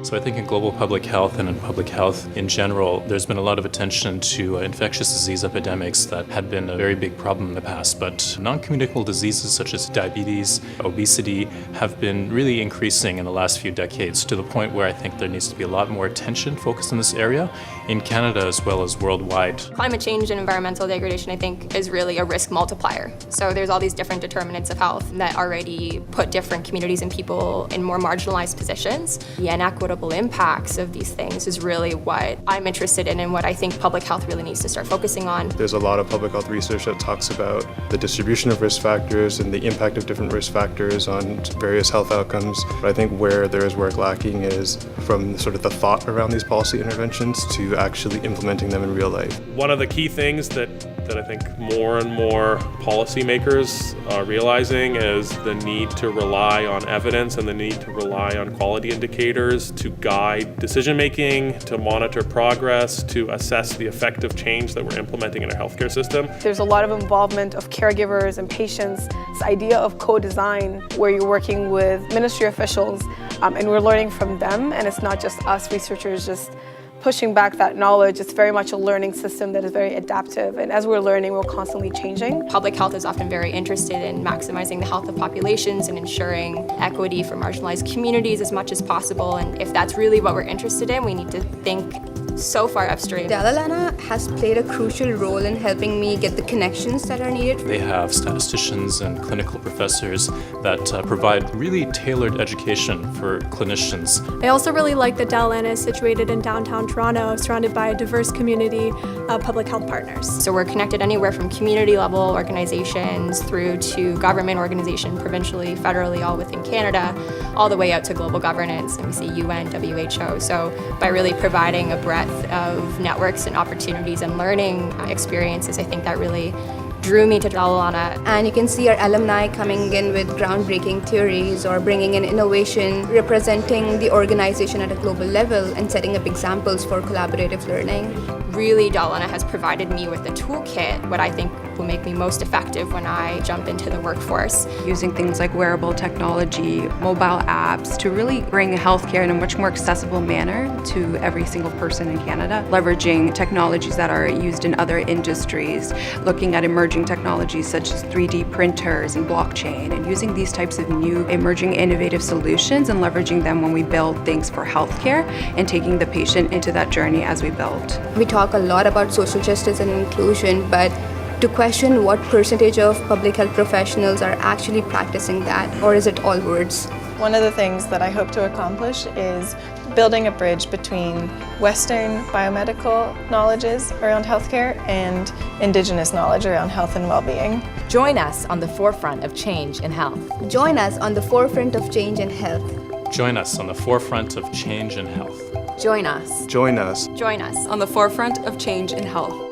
So I think in global public health and in public health in general, there's been a lot of attention to infectious disease epidemics that had been a very big problem in the past. But non-communicable diseases such as diabetes, obesity have been really increasing in the last few decades to the point where I think there needs to be a lot more attention focused in this area in Canada as well as worldwide. Climate change and environmental degradation, I think, is really a risk multiplier. So there's all these different determinants of health that already put different communities and people in more marginalized positions. The inequitable impacts of these things is really what I'm interested in and what I think public health really needs to start focusing on. There's a lot of public health research that talks about the distribution of risk factors and the impact of different risk factors on various health outcomes. But I think where there is work lacking is from sort of the thought around these policy interventions to actually implementing them in real life. One of the key things that I think more and more policymakers are realizing is the need to rely on evidence and the need to rely on quality indicators to guide decision-making, to monitor progress, to assess the effect of change that we're implementing in our healthcare system. There's a lot of involvement of caregivers and patients, this idea of co-design where you're working with ministry officials and we're learning from them, and it's not just us researchers just pushing back that knowledge. It's very much a learning system that is very adaptive, and as we're learning, we're constantly changing. Public health is often very interested in maximizing the health of populations and ensuring equity for marginalized communities as much as possible, and if that's really what we're interested in, we need to think so far upstream. Dalalana has played a crucial role in helping me get the connections that are needed. They have statisticians and clinical professors that provide really tailored education for clinicians. I also really like that Dalalana is situated in downtown Toronto, surrounded by a diverse community of public health partners. So we're connected anywhere from community level organizations through to government organization, provincially, federally, all within Canada, all the way out to global governance, and we see UN, WHO. So by really providing a breadth of networks and opportunities and learning experiences, I think that really drew me to Dalalana. And you can see our alumni coming in with groundbreaking theories or bringing in innovation, representing the organization at a global level and setting up examples for collaborative learning. Really, Dalalana has provided me with a toolkit, what I think will make me most effective when I jump into the workforce. Using things like wearable technology, mobile apps to really bring healthcare in a much more accessible manner to every single person in Canada. Leveraging technologies that are used in other industries, looking at emerging technologies such as 3D printers and blockchain, and using these types of new emerging innovative solutions and leveraging them when we build things for healthcare and taking the patient into that journey as we build. We talk a lot about social justice and inclusion, but to question what percentage of public health professionals are actually practicing that, or is it all words? One of the things that I hope to accomplish is building a bridge between Western biomedical knowledges around healthcare and Indigenous knowledge around health and well-being. Join us on the forefront of change in health. Join us on the forefront of change in health. Join us on the forefront of change in health. Join us. Join us. Join us on the forefront of change in health.